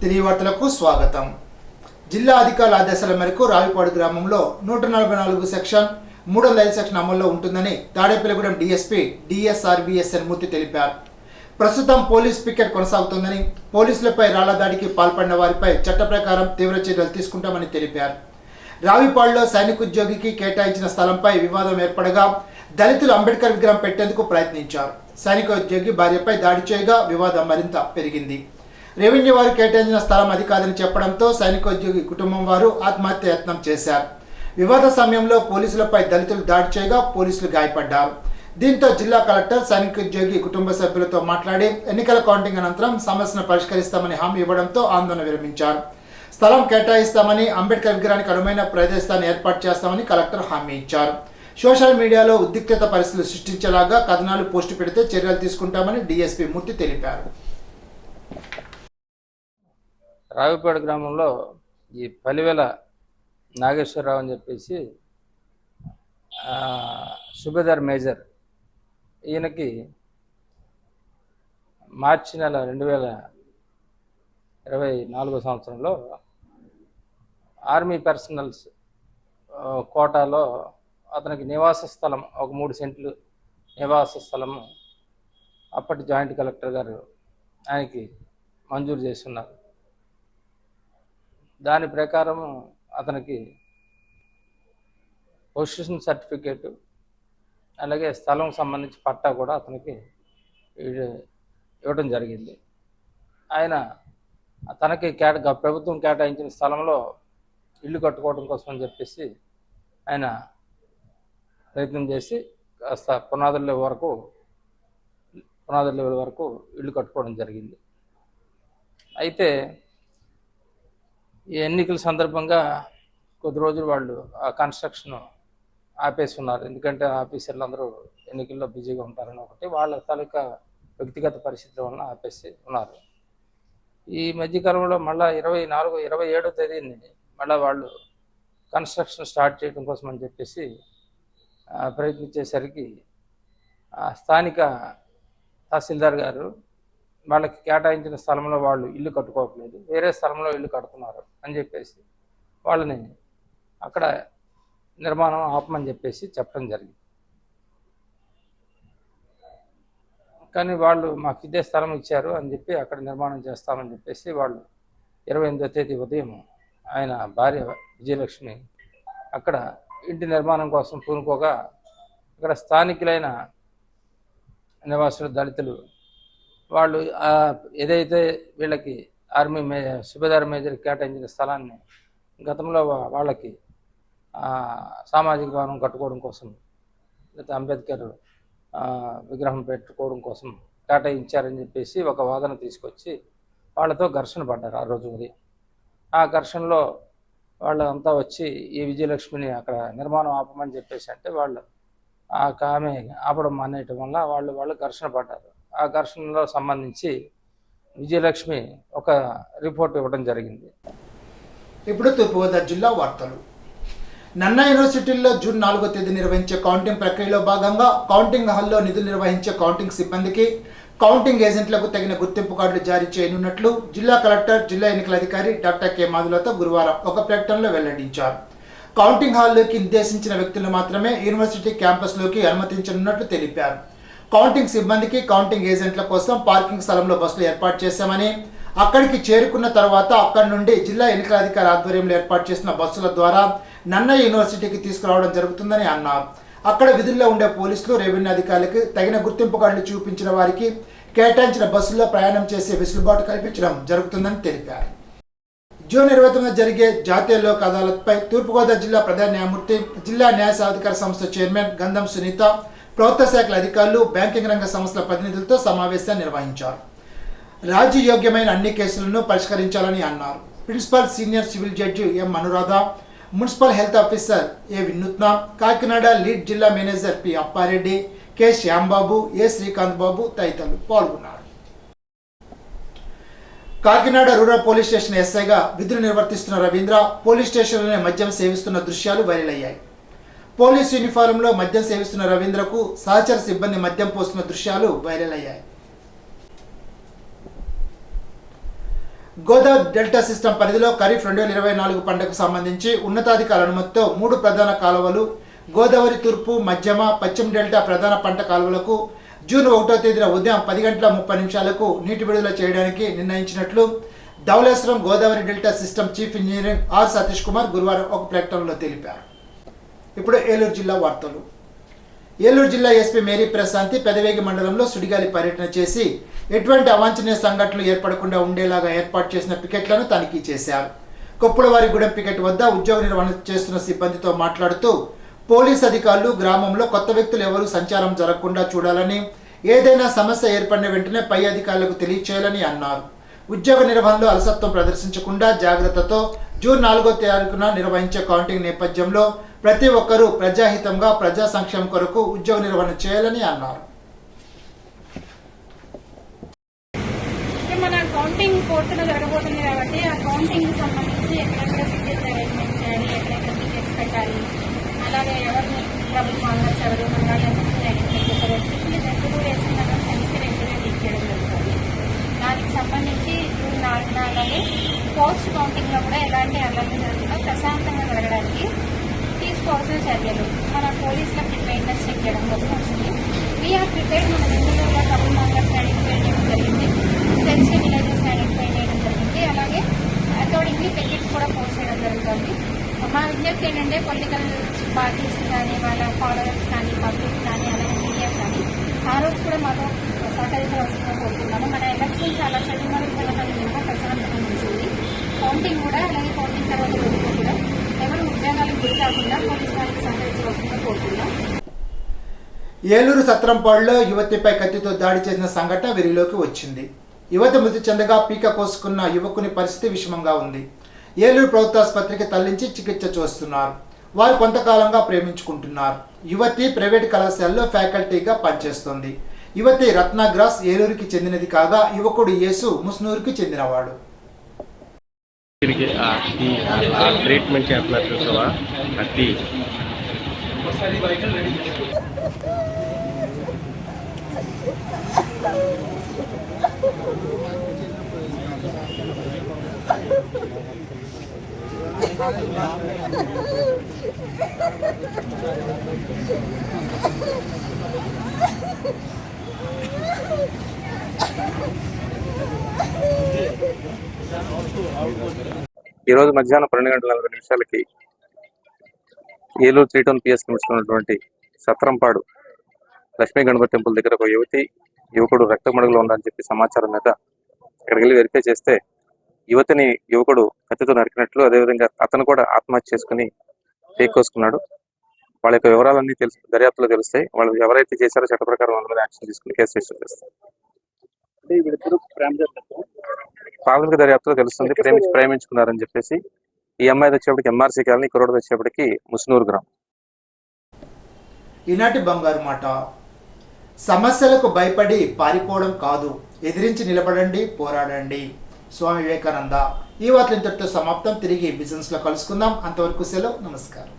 తిరిగి వార్తలకు స్వాగతం. జిల్లా అధికారుల ఆదేశాల మేరకు రావిపాడు గ్రామంలో 144 సెక్షన్ 305 సెక్షన్ అమల్లో ఉంటుందని తాడేపల్లిగూడెం డీఎస్పీ డిఎస్ఆర్బిఎస్ఎన్ మూర్తి తెలిపారు. ప్రస్తుతం పోలీస్ పికెట్ కొనసాగుతుందని, పోలీసులపై రాళ్ల దాడికి పాల్పడిన వారిపై చట్ట ప్రకారం తీవ్ర చర్యలు తీసుకుంటామని తెలిపారు. రావిపాడులో సైనికోద్యోగికి కేటాయించిన స్థలంపై వివాదం ఏర్పడగా దళితులు అంబేద్కర్ విగ్రహం పెట్టేందుకు ప్రయత్నించారు. సైనికోద్యోగి భార్యపై దాడి చేయగా వివాదం మరింత పెరిగింది. రెవెన్యూ వారు కేటాయించిన స్థలం అది కాదని చెప్పడంతో సైనికోద్యోగి కుటుంబం వారు ఆత్మహత్య యత్నం చేశారు. వివాద సమయంలో పోలీసులపై దళితులు దాడి చేయగా పోలీసులు గాయపడ్డారు. దీంతో జిల్లా కలెక్టర్ సైనికోద్యోగి కుటుంబ సభ్యులతో మాట్లాడి ఎన్నికల కౌంటింగ్ అనంతరం సమస్యను పరిష్కరిస్తామని హామీ ఇవ్వడంతో ఆందోళన విరమించారు. స్థలం కేటాయిస్తామని, అంబేద్కర్ విగ్రహానికి అనువైన ప్రదేశాన్ని ఏర్పాటు చేస్తామని కలెక్టర్ హామీ ఇచ్చారు. సోషల్ మీడియాలో ఉద్రిక్తత పరిస్థితులు సృష్టించేలాగా కథనాలు పోస్టు పెడితే చర్యలు తీసుకుంటామని డీఎస్పీ మూర్తి తెలిపారు. రావిపాడు గ్రామంలో ఈ పలివెల నాగేశ్వరరావు అని చెప్పేసి సుబేదార్ మేజర్, ఈయనకి మార్చి నెల 2024 సంవత్సరంలో ఆర్మీ పర్సనల్స్ కోటాలో అతనికి నివాస స్థలం ఒక 3 సెంట్లు నివాస స్థలము అప్పటి జాయింట్ కలెక్టర్ గారు ఆయనకి మంజూరు చేస్తున్నారు. దాని ప్రకారం అతనికి పొజిషన్ సర్టిఫికేటు అలాగే స్థలం సంబంధించి పట్టా కూడా అతనికి ఇవ్వడం జరిగింది. ఆయన తనకి ప్రభుత్వం కేటాయించిన స్థలంలో ఇల్లు కట్టుకోవడం కోసం అని చెప్పేసి ఆయన ప్రయత్నం చేసి కాస్త పునాదుల లెవెల్ వరకు ఇల్లు కట్టుకోవడం జరిగింది. అయితే ఈ ఎన్నికల సందర్భంగా కొద్ది రోజులు వాళ్ళు ఆ కన్స్ట్రక్షన్ ఆపేసి ఉన్నారు. ఎందుకంటే ఆఫీసర్లు అందరూ ఎన్నికల్లో బిజీగా ఉంటారని ఒకటి, వాళ్ళ తాలూకా వ్యక్తిగత పరిస్థితుల వలన ఆపేసి ఉన్నారు. ఈ మధ్యకాలంలో మళ్ళీ 27వ తేదీని మళ్ళీ వాళ్ళు కన్స్ట్రక్షన్ స్టార్ట్ చేయడం కోసం అని చెప్పేసి ప్రయత్నించేసరికి స్థానిక తహసీల్దార్ గారు వాళ్ళకి కేటాయించిన స్థలంలో వాళ్ళు ఇల్లు కట్టుకోవట్లేదు, వేరే స్థలంలో ఇల్లు కడుతున్నారు అని చెప్పేసి వాళ్ళని అక్కడ నిర్మాణం ఆపమని చెప్పేసి చెప్పడం జరిగింది. కానీ వాళ్ళు మాకు ఇదే స్థలం ఇచ్చారు అని చెప్పి అక్కడ నిర్మాణం చేస్తామని చెప్పేసి వాళ్ళు 28వ తేదీ ఉదయం ఆయన భార్య విజయలక్ష్మి అక్కడ ఇంటి నిర్మాణం కోసం పూనుకోగా అక్కడ స్థానికులైన నివాసులు దళితులు వాళ్ళు ఏదైతే వీళ్ళకి సుబేదార్ మేజర్ కేటాయించిన స్థలాన్ని గతంలో వాళ్ళకి సామాజిక భవనం కట్టుకోవడం కోసం లేకపోతే అంబేద్కర్ విగ్రహం పెట్టుకోవడం కోసం కేటాయించారని చెప్పేసి ఒక వాదన తీసుకొచ్చి వాళ్ళతో ఘర్షణ పడ్డారు. ఆ రోజు ఉదయం ఆ ఘర్షణలో వాళ్ళంతా వచ్చి ఈ విజయలక్ష్మిని అక్కడ నిర్మాణం ఆపమని చెప్పేసి అంటే వాళ్ళు ఆమె ఆపడం మానేయటం వల్ల వాళ్ళు ఘర్షణ పడ్డారు. ఆ ఘర్షణలో సంబంధించి విజయలక్ష్మి ఒక రిపోర్ట్ ఇవ్వడం జరిగింది. ఇప్పుడు తూర్పుగోదావరి జిల్లా వార్తలు. నన్నా యూనివర్సిటీల్లో జూన్ 4వ తేదీ నిర్వహించే కౌంటింగ్ ప్రక్రియలో భాగంగా కౌంటింగ్ హాల్లో నిధులు నిర్వహించే కౌంటింగ్ సిబ్బందికి, కౌంటింగ్ ఏజెంట్లకు తగిన గుర్తింపు కార్డులు జారీ చేయనున్నట్లు జిల్లా కలెక్టర్, జిల్లా ఎన్నికల అధికారి డాక్టర్ కె మాధులతో గురువారం ఒక ప్రకటనలో వెల్లడించారు. కౌంటింగ్ హాల్లోకి నిర్దేశించిన వ్యక్తులను మాత్రమే యూనివర్సిటీ క్యాంపస్లోకి అనుమతించనున్నట్లు తెలిపారు. కౌంటింగ్ సిబ్బందికి, కౌంటింగ్ ఏజెంట్ల కోసం పార్కింగ్ స్థలంలో బస్సులు ఏర్పాటు చేశామని, అక్కడికి చేరుకున్న తర్వాత అక్కడి నుండి జిల్లా ఎన్నికల అధికారి ఆధ్వర్యంలో ఏర్పాటు చేసిన బస్సుల ద్వారా నన్నా యూనివర్సిటీకి తీసుకురావడం జరుగుతుందని అన్నారు. అక్కడ విధుల్లో ఉండే పోలీసులు, రెవెన్యూ అధికారులకు తగిన గుర్తింపు కార్డులు చూపించిన వారికి కేటాయించిన బస్సుల్లో ప్రయాణం చేసే వెసులుబాటు కల్పించడం జరుగుతుందని తెలిపారు. జూన్ 29న జరిగే జాతీయ లోక్ అదాలత్పై తూర్పుగోదావరి జిల్లా ప్రధాన న్యాయమూర్తి, జిల్లా న్యాయ సాధికార సంస్థ చైర్మన్ గంధం సునీత, ప్రభుత్వ శాఖల అధికారులు, బ్యాంకింగ్ రంగ సంస్థల ప్రతినిధులతో సమావేశాన్ని నిర్వహించారు. రాజ్యయోగ్యమైన అన్ని కేసులను పరిష్కరించాలని అన్నారు. Principal senior civil judge M Anuradha, municipal health officer A Vinutna, Kakinada lead జిల్లా manager P Appareddy, K Shyambabu, A Srikanth Babu తదితరులు పాల్గొన్నారు. కాకినాడ రూరల్ పోలీస్ స్టేషన్ ఎస్ఐగా విధులు నిర్వర్తిస్తున్న రవీంద్ర పోలీస్ స్టేషన్లోనే మద్యం సేవిస్తున్న దృశ్యాలు వైరల్ అయ్యాయి. పోలీసు యూనిఫారంలో మద్యం సేవిస్తున్న రవీంద్రకు సహచర సిబ్బంది మద్యం పోస్తున్న దృశ్యాలు వైరల్ అయ్యాయి. గోదావరి డెల్టా సిస్టమ్ పరిధిలో ఖరీఫ్ 2024 పంటకు సంబంధించి ఉన్నతాధికారుల అనుమతితో 3 ప్రధాన కాలువలు గోదావరి తూర్పు, మధ్యమ, పశ్చిమ డెల్టా ప్రధాన పంట కాలువలకు జూన్ 1వ తేదీన ఉదయం 10:30 నీటి విడుదల చేయడానికి నిర్ణయించినట్లు Dhavaleswaram Godavari delta system chief engineer R Satish Kumar గురువారం ఒక ప్రకటనలో తెలిపారు. ఇప్పుడు ఏలూరు జిల్లా వార్తలు. ఏలూరు జిల్లా ఎస్పీ మేరీ ప్రశాంతి పెదవేగి మండలంలో సుడిగాలి పర్యటన చేసి ఎటువంటి అవాంఛనీయ సంఘటనలు ఏర్పడకుండా ఉండేలాగా ఏర్పాటు చేసిన పికెట్లను తనిఖీ చేశారు. కొప్పులవారిగూడెం పికెట్ వద్ద ఉద్యోగ నిర్వహణ చేస్తున్న సిబ్బందితో మాట్లాడుతూ పోలీస్ అధికారులు గ్రామంలో కొత్త వ్యక్తులు ఎవరూ సంచారం జరగకుండా చూడాలని, ఏదైనా సమస్య ఏర్పడిన వెంటనే పై అధికారులకు తెలియచేయాలని అన్నారు. ఉద్యోగ నిర్వహణలో అలసత్వం ప్రదర్శించకుండా జాగ్రత్తతో జూన్ 4వ తారీఖున నిర్వహించే కౌంటింగ్ నేపథ్యంలో ప్రతి ఒక్కరూ ప్రజాహితంగా ప్రజా సంక్షేమం కొరకు ఉద్యోగ నిర్వహణ చేయాలని అన్నారు. మన కౌంటింగ్ కోర్టులో జరగబోతుంది కాబట్టి ఆ కౌంటింగ్ సంబంధించి ఎక్కడెక్కడ సిగ్నేచర్ అరేంజ్మెంట్ చేయాలి, ఎక్కడెక్కడ టికెట్స్ పెట్టాలి, అలాగే ఎవరిని ప్రభుత్వం అందరు దానికి సంబంధించి జూన్ 4న అలాగే పోస్ట్ కౌంటింగ్లో కూడా ఎలాంటి అల్లర్లు జరగకుండా ప్రశాంతంగా జరగడానికి తీసుకోవాల్సిన చర్యలు మన పోలీసుల ప్రిపేర్నెస్ చెక్ చేయడం కోసం వచ్చింది. We're prepared. మన రెగ్యులర్గా కబుల్ మార్కెట్స్ ఐడెంటిఫై చేయడం జరిగింది, సెన్సిటివ్ విలేజెస్ ఐడెంటిఫై చేయడం జరిగింది, అలాగే అకార్డింగ్లీ టికెట్స్ కూడా పోస్ట్ చేయడం జరుగుతుంది. మా విజ్ఞప్తి ఏంటంటే పొలిటికల్ పార్టీస్ కానీ వాళ్ళ ఫాలోవర్స్ కానీ పబ్లిక్ కానీ అలాగే మీడియా కానీ ఆ రోజు కూడా మాతో సహకరించవలసిందిగా కోరుతున్నాము. మన ఎలక్షన్ చాలా చదువుమరుగా ప్రశాంతంగా ముగిసింది. కౌంటింగ్ కూడా అలాగే కౌంటింగ్ తర్వాత రోజులు కూడా ఎవరు ఉద్యోగాలకు గురి కాకుండా పోలీసు వాళ్ళకి సహకరించవలసిందిగా కోరుతున్నాం. ఏలూరు సత్రంపాడులో యువతిపై కత్తితో దాడి చేసిన సంఘటన వెలుగులోకి వచ్చింది. యువతి మృతి చెందగా పీక కోసుకున్న యువకుని పరిస్థితి విషమంగా ఉంది. ఏలూరు ప్రభుత్వ ఆసుపత్రికి తరలించి చికిత్స చూస్తున్నారు. వారు కొంతకాలంగా ప్రేమించుకుంటున్నారు. యువతి ప్రైవేట్ కళాశాలలో ఫ్యాకల్టీగా పనిచేస్తోంది. యువతి రత్నాగ్రాస్ ఏలూరుకి చెందినది కాగా యువకుడు యేసు ముస్నూరుకి చెందినవాడు. ట్రీట్మెంట్ చేస్తున్నారు చూసావా, అది ఈరోజు మధ్యాహ్నం 12:40 ఏలూరు 3 టౌన్ పిఎస్ ఉన్నటువంటి సత్రంపాడు లక్ష్మీ గణపతి టెంపుల్ దగ్గర ఒక యువకుడు రక్త మడుగులో ఉందని చెప్పి సమాచారం మీద ఇక్కడికి వెళ్ళి వెరిఫై చేస్తే యువకుడు కత్తితో నరికినట్లు, అదేవిధంగా అతను కూడా ఆత్మహత్య చేసుకుని కోసుకున్నాడు. వాళ్ళ యొక్క వివరాలన్నీ దర్యాప్తులో తెలుస్తాయి. వాళ్ళు ఎవరైతే చేశారో చట్ట ప్రకారం వాళ్ళ మీద యాక్షన్ తీసుకుని కేసు రిజిస్టర్ చేస్తారు. ప్రాథమిక దర్యాప్తులో తెలుస్తుంది ప్రేమించుకున్నారని చెప్పేసి. ఈ అమ్మాయి వచ్చేప్పటికి ఎంఆర్సీ కాలనీ, కుర్రోడు వచ్చేప్పటికి ముస్నూరు గ్రామం. ఈనాటి బంగారు మాట: సమస్యలకు భయపడి పారిపోవడం కాదు, ఎదిరించి నిలబడండి, పోరాడండి. స్వామి వివేకానంద. ఈ వార్తలు ఇంతటితో సమాప్తం. తిరిగి బిజినెస్ లో కలుసుకుందాం. అంతవరకు సెలవు. నమస్కారం.